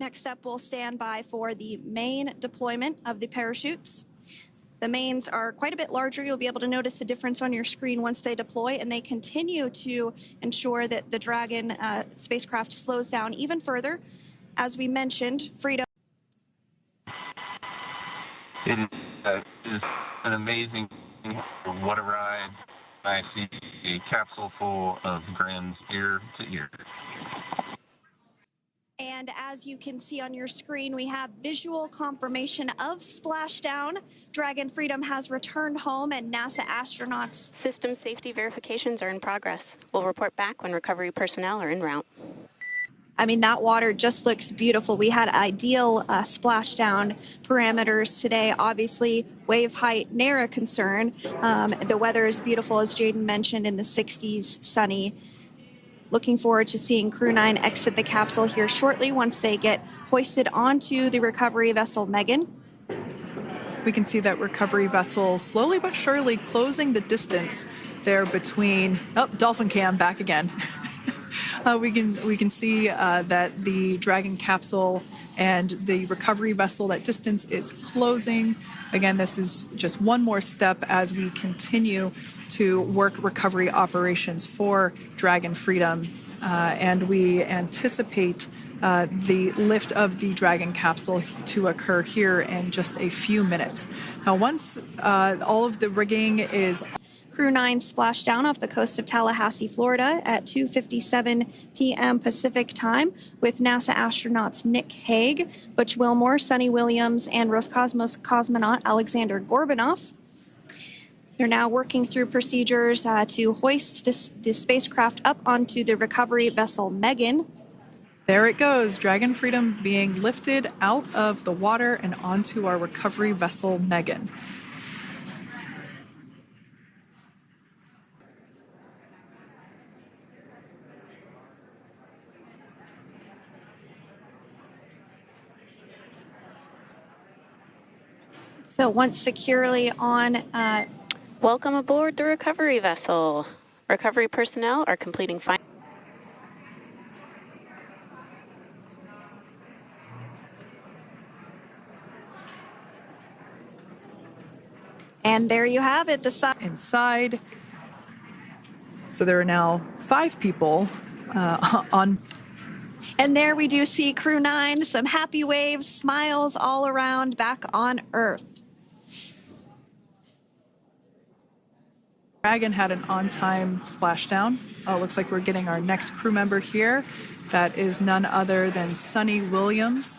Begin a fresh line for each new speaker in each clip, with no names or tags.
Next up, we'll stand by for the main deployment of the parachutes. The mains are quite a bit larger. You'll be able to notice the difference on your screen once they deploy, and they continue to ensure that the Dragon spacecraft slows down even further. As we mentioned, Freedom.
It is an amazing, what a ride. I see a capsule full of grins ear to ear.
And as you can see on your screen, we have visual confirmation of splashdown. Dragon Freedom has returned home, and NASA astronauts.
System safety verifications are in progress. We'll report back when recovery personnel are en route.
I mean, that water just looks beautiful. We had ideal splashdown parameters today. Obviously, wave height, ne'er a concern. The weather is beautiful, as Jaden mentioned, in the 60s, sunny. Looking forward to seeing Crew 9 exit the capsule here shortly once they get hoisted onto the recovery vessel Megan.
We can see that recovery vessel slowly but surely closing the distance there between, oh, Dolphin Cam back again. We can see that the Dragon capsule and the recovery vessel, that distance is closing. Again, this is just one more step as we continue to work recovery operations for Dragon Freedom, and we anticipate the lift of the Dragon capsule to occur here in just a few minutes. Now, once all of the rigging is
Crew 9 splashed down off the coast of Tallahassee, Florida at 2:57 p.m. Pacific time with NASA astronauts Nick Hague, Butch Wilmore, Sonny Williams, and Roscosmos cosmonaut Alexander Gorbanov. They're now working through procedures to hoist this spacecraft up onto the recovery vessel Megan.
There it goes, Dragon Freedom being lifted out of the water and onto our recovery vessel Megan.
So once securely on...
Welcome aboard the recovery vessel. Recovery personnel are completing final...
And there you have it, the side
inside. So there are now 5 people on.
And there we do see Crew 9, some happy waves, smiles all around back on Earth.
Dragon had an on-time splashdown. Oh, it looks like we're getting our next crew member here. That is none other than Sonny Williams.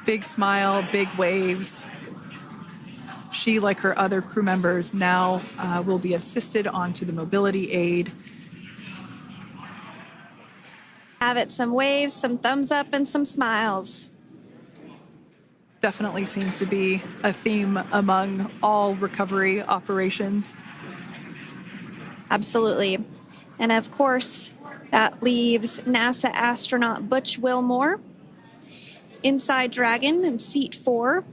Big smile, big waves. She, like her other crew members, now will be assisted onto the mobility aid.
Have it, some waves, some thumbs up, and some smiles.
Definitely seems to be a theme among all recovery operations.
Absolutely. And of course, that leaves NASA astronaut Butch Wilmore inside Dragon in seat 4.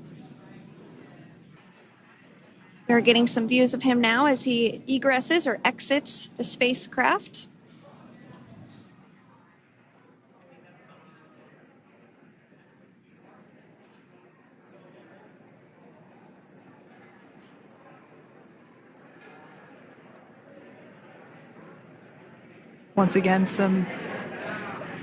We're getting some views of him now as he egresses or exits the spacecraft.
Once again, some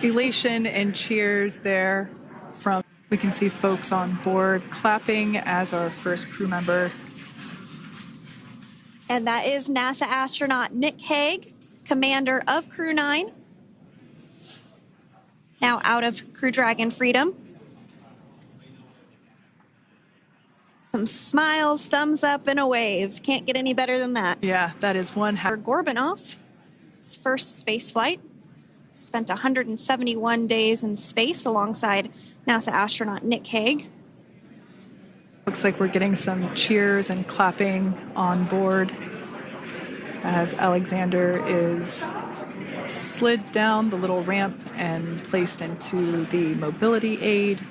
elation and cheers there from, we can see folks on board clapping as our first crew member.
And that is NASA astronaut Nick Hague, commander of Crew 9, now out of Crew Dragon Freedom. Some smiles, thumbs up, and a wave. Can't get any better than that.
Yeah, that is one.
Gorbanov, his first space flight, spent 171 days in space alongside NASA astronaut Nick Hague.
Looks like we're getting some cheers and clapping on board as Alexander is slid down the little ramp and placed into the mobility aid.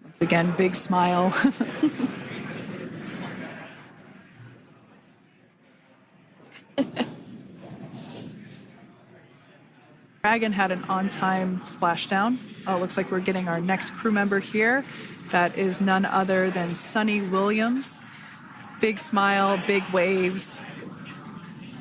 Once again, big smile. Dragon had an on-time splashdown. Looks like we're getting our next crew member here. That is none other than Sunny Williams. Big smile, big waves.